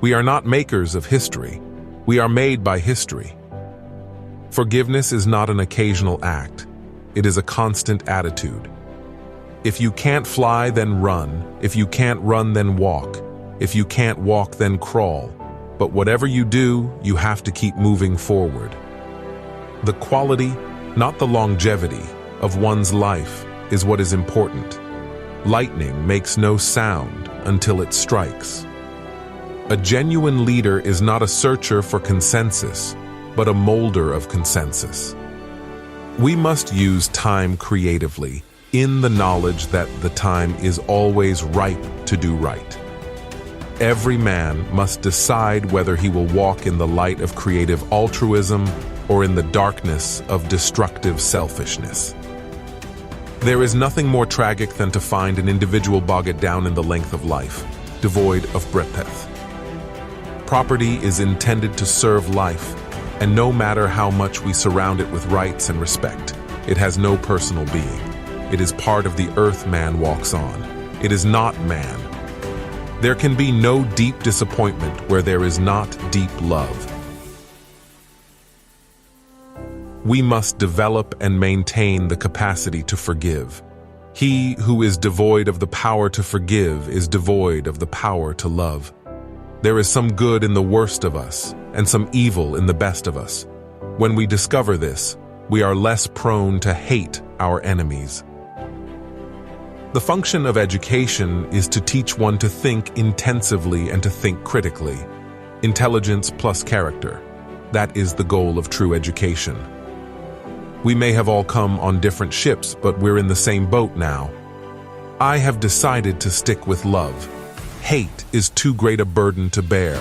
We are not makers of history. We are made by history. Forgiveness is not an occasional act. It is a constant attitude. If you can't fly, then run. If you can't run, then walk. If you can't walk, then crawl. But whatever you do, you have to keep moving forward. The quality, not the longevity, of one's life is what is important. Lightning makes no sound until it strikes. A genuine leader is not a searcher for consensus, but a molder of consensus. We must use time creatively, in the knowledge that the time is always ripe to do right. Every man must decide whether he will walk in the light of creative altruism or in the darkness of destructive selfishness. There is nothing more tragic than to find an individual bogged down in the length of life, devoid of breadth. Property is intended to serve life, and no matter how much we surround it with rights and respect, it has no personal being. It is part of the earth man walks on. It is not man. There can be no deep disappointment where there is not deep love. We must develop and maintain the capacity to forgive. He who is devoid of the power to forgive is devoid of the power to love. There is some good in the worst of us, and some evil in the best of us. When we discover this, we are less prone to hate our enemies. The function of education is to teach one to think intensively and to think critically. Intelligence plus character. That is the goal of true education. We may have all come on different ships, but we're in the same boat now. I have decided to stick with love. Hate is too great a burden to bear.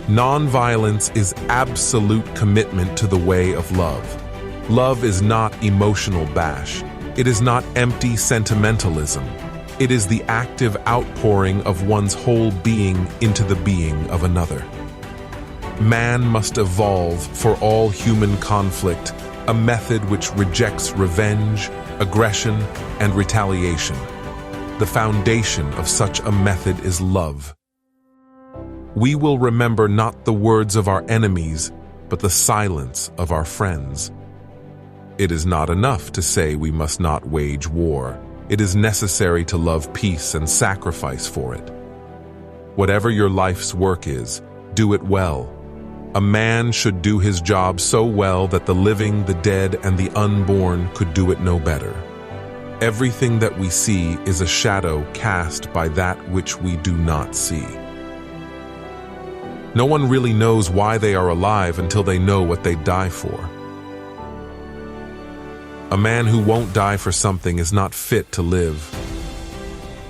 Nonviolence is absolute commitment to the way of love. Love is not emotional bash. It is not empty sentimentalism. It is the active outpouring of one's whole being into the being of another. Man must evolve for all human conflict, a method which rejects revenge, aggression, and retaliation. The foundation of such a method is love. We will remember not the words of our enemies, but the silence of our friends. It is not enough to say we must not wage war. It is necessary to love peace and sacrifice for it. Whatever your life's work is, do it well. A man should do his job so well that the living, the dead, and the unborn could do it no better. Everything that we see is a shadow cast by that which we do not see. No one really knows why they are alive until they know what they die for. A man who won't die for something is not fit to live.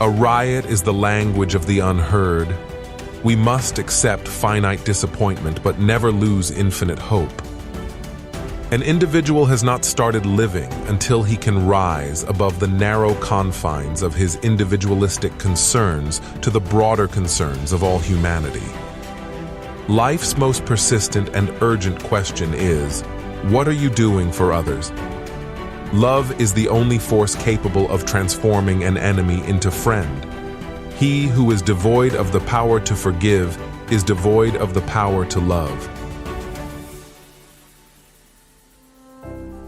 A riot is the language of the unheard. We must accept finite disappointment, but never lose infinite hope. An individual has not started living until he can rise above the narrow confines of his individualistic concerns to the broader concerns of all humanity. Life's most persistent and urgent question is, what are you doing for others? Love is the only force capable of transforming an enemy into friend. He who is devoid of the power to forgive is devoid of the power to love.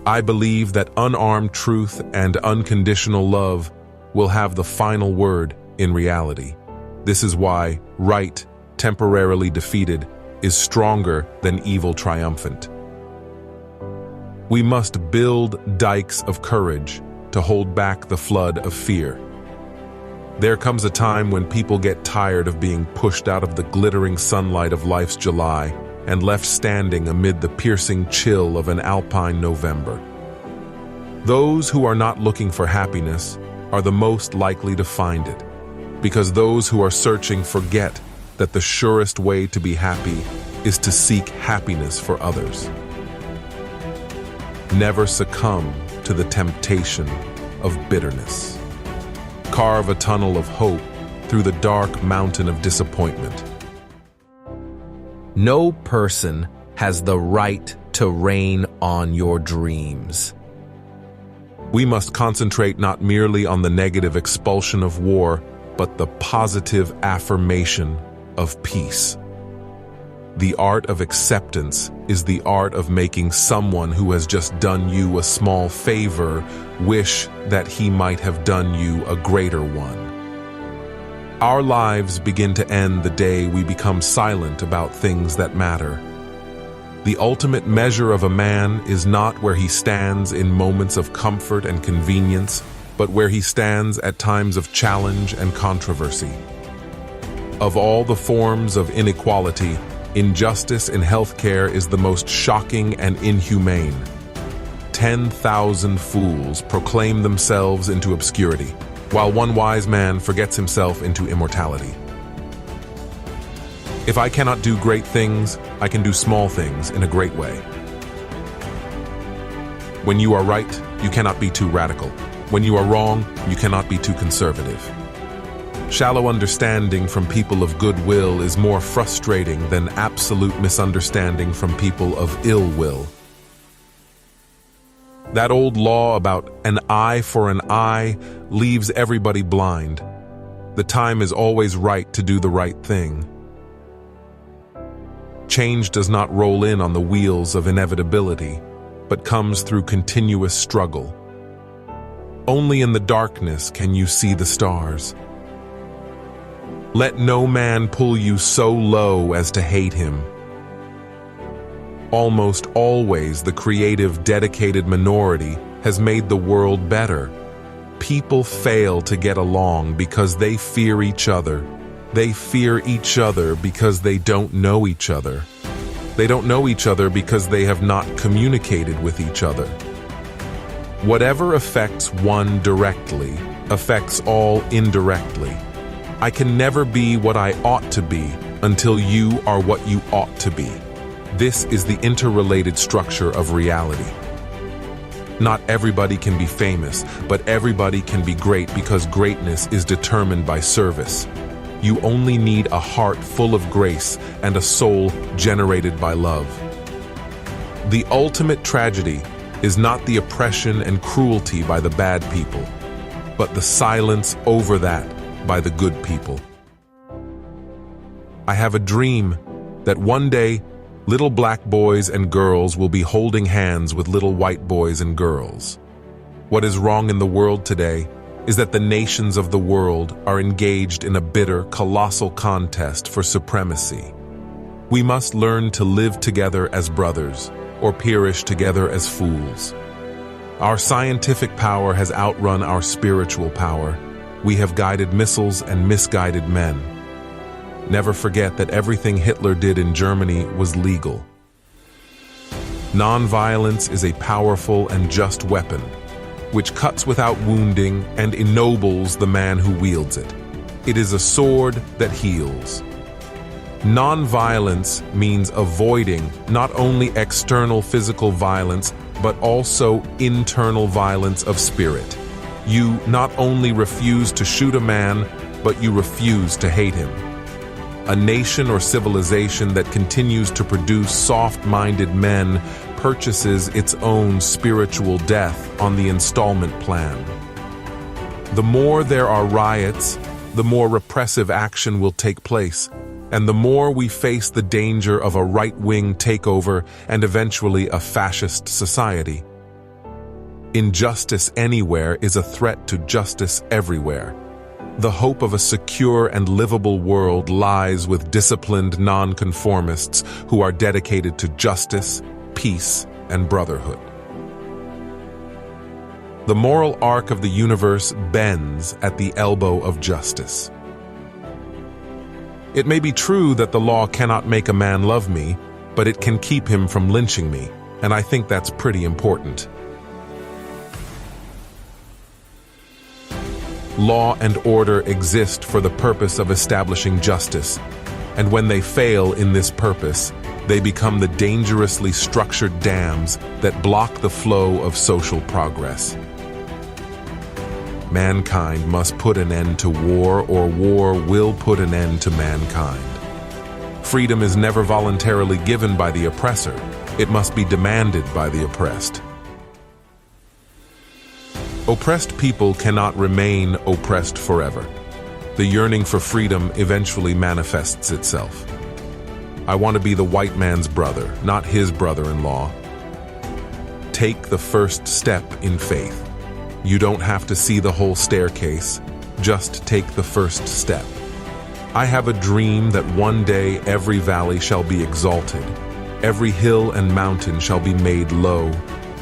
I believe that unarmed truth and unconditional love will have the final word in reality. This is why right, temporarily defeated, is stronger than evil triumphant. We must build dikes of courage to hold back the flood of fear. There comes a time when people get tired of being pushed out of the glittering sunlight of life's July and left standing amid the piercing chill of an alpine November. Those who are not looking for happiness are the most likely to find it, because those who are searching forget that the surest way to be happy is to seek happiness for others. Never succumb to the temptation of bitterness. Carve a tunnel of hope through the dark mountain of disappointment. No person has the right to rain on your dreams. We must concentrate not merely on the negative expulsion of war, but the positive affirmation of peace. The art of acceptance is the art of making someone who has just done you a small favor wish that he might have done you a greater one. Our lives begin to end the day we become silent about things that matter. The ultimate measure of a man is not where he stands in moments of comfort and convenience, but where he stands at times of challenge and controversy. Of all the forms of inequality, injustice in healthcare is the most shocking and inhumane. 10,000 fools proclaim themselves into obscurity, while one wise man forgets himself into immortality. If I cannot do great things, I can do small things in a great way. When you are right, you cannot be too radical. When you are wrong, you cannot be too conservative. Shallow understanding from people of goodwill is more frustrating than absolute misunderstanding from people of ill will. That old law about an eye for an eye leaves everybody blind. The time is always right to do the right thing. Change does not roll in on the wheels of inevitability, but comes through continuous struggle. Only in the darkness can you see the stars. Let no man pull you so low as to hate him. Almost always the creative, dedicated minority has made the world better. People fail to get along because they fear each other. They fear each other because they don't know each other. They don't know each other because they have not communicated with each other. Whatever affects one directly affects all indirectly. I can never be what I ought to be until you are what you ought to be. This is the interrelated structure of reality. Not everybody can be famous, but everybody can be great because greatness is determined by service. You only need a heart full of grace and a soul generated by love. The ultimate tragedy is not the oppression and cruelty by the bad people, but the silence over that by the good people. I have a dream that one day little black boys and girls will be holding hands with little white boys and girls. What is wrong in the world today is that the nations of the world are engaged in a bitter, colossal contest for supremacy. We must learn to live together as brothers, or perish together as fools. Our scientific power has outrun our spiritual power. We have guided missiles and misguided men. Never forget that everything Hitler did in Germany was legal. Nonviolence is a powerful and just weapon, which cuts without wounding and ennobles the man who wields it. It is a sword that heals. Nonviolence means avoiding not only external physical violence, but also internal violence of spirit. You not only refuse to shoot a man, but you refuse to hate him. A nation or civilization that continues to produce soft-minded men purchases its own spiritual death on the installment plan. The more there are riots, the more repressive action will take place, and the more we face the danger of a right-wing takeover and eventually a fascist society. Injustice anywhere is a threat to justice everywhere. The hope of a secure and livable world lies with disciplined nonconformists who are dedicated to justice, peace, and brotherhood. The moral arc of the universe bends at the elbow of justice. It may be true that the law cannot make a man love me, but it can keep him from lynching me, and I think that's pretty important. Law and order exist for the purpose of establishing justice, and when they fail in this purpose, they become the dangerously structured dams that block the flow of social progress. Mankind must put an end to war, or war will put an end to mankind. Freedom is never voluntarily given by the oppressor. It must be demanded by the oppressed. Oppressed people cannot remain oppressed forever. the yearning for freedom eventually manifests itself. I want to be the white man's brother, not his brother-in-law. Take the first step in faith. You don't have to see the whole staircase, just take the first step. I have a dream that one day every valley shall be exalted, every hill and mountain shall be made low,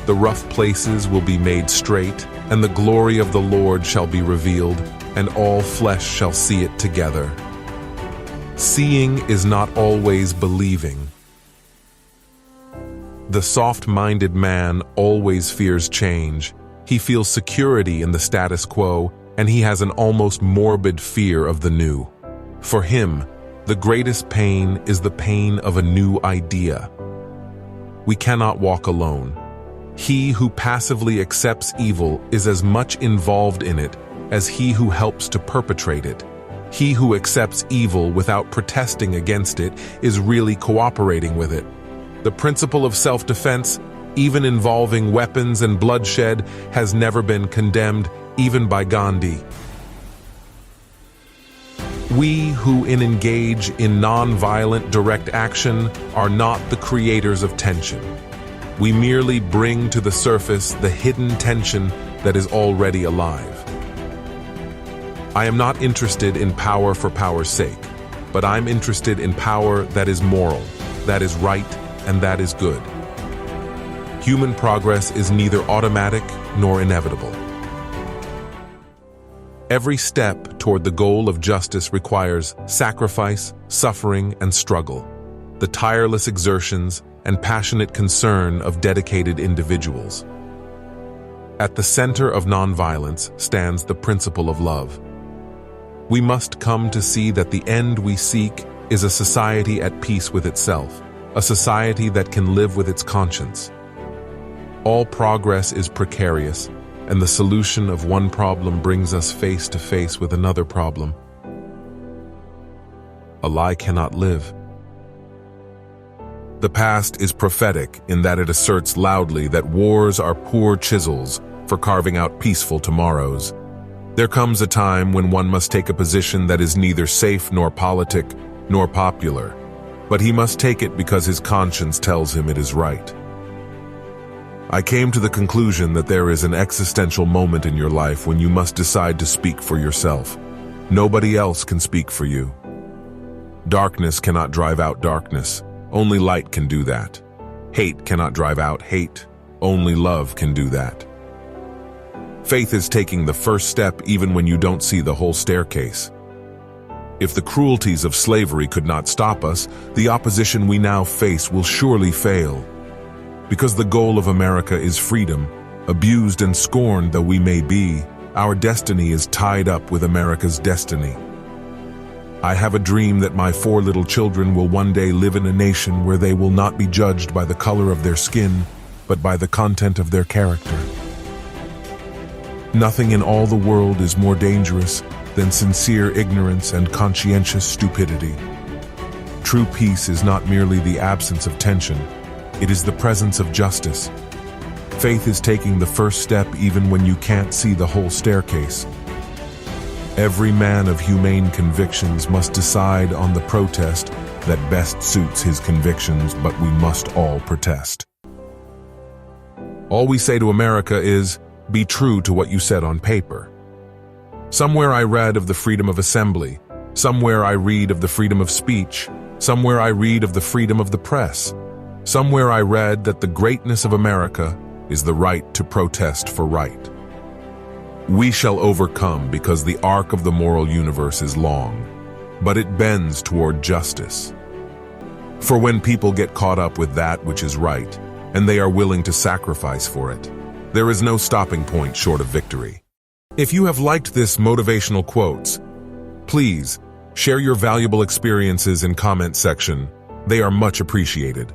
the rough places will be made straight, and the glory of the Lord shall be revealed, and all flesh shall see it together. Seeing is not always believing. The soft-minded man always fears change. He feels security in the status quo, and he has an almost morbid fear of the new. For him, the greatest pain is the pain of a new idea. We cannot walk alone. He who passively accepts evil is as much involved in it as he who helps to perpetrate it. He who accepts evil without protesting against it is really cooperating with it. The principle of self-defense, even involving weapons and bloodshed, has never been condemned, even by Gandhi. We who engage in non-violent direct action are not the creators of tension. We merely bring to the surface the hidden tension that is already alive. I am not interested in power for power's sake, but I'm interested in power that is moral, that is right, and that is good. Human progress is neither automatic nor inevitable. Every step toward the goal of justice requires sacrifice, suffering, and struggle, the tireless exertions and passionate concern of dedicated individuals. At the center of nonviolence stands the principle of love. We must come to see that the end we seek is a society at peace with itself, a society that can live with its conscience. All progress is precarious, and the solution of one problem brings us face to face with another problem. A lie cannot live. The past is prophetic in that it asserts loudly that wars are poor chisels for carving out peaceful tomorrows. There comes a time when one must take a position that is neither safe nor politic nor popular, but he must take it because his conscience tells him it is right. I came to the conclusion that there is an existential moment in your life when you must decide to speak for yourself. Nobody else can speak for you. Darkness cannot drive out darkness. Only light can do that. Hate cannot drive out hate. Only love can do that. Faith is taking the first step even when you don't see the whole staircase. If the cruelties of slavery could not stop us, the opposition we now face will surely fail. Because the goal of America is freedom, abused and scorned though we may be, our destiny is tied up with America's destiny. I have a dream that my 4 little children will one day live in a nation where they will not be judged by the color of their skin, but by the content of their character. Nothing in all the world is more dangerous than sincere ignorance and conscientious stupidity. True peace is not merely the absence of tension, it is the presence of justice. Faith is taking the first step even when you can't see the whole staircase. Every man of humane convictions must decide on the protest that best suits his convictions, but we must all protest. All we say to America is, be true to what you said on paper. Somewhere I read of the freedom of assembly. Somewhere I read of the freedom of speech. Somewhere I read of the freedom of the press. Somewhere I read that the greatness of America is the right to protest for right. We shall overcome because the arc of the moral universe is long, but it bends toward justice. For when people get caught up with that which is right, and they are willing to sacrifice for it, there is no stopping point short of victory. If you have liked this motivational quotes, please share your valuable experiences in comment section. They are much appreciated.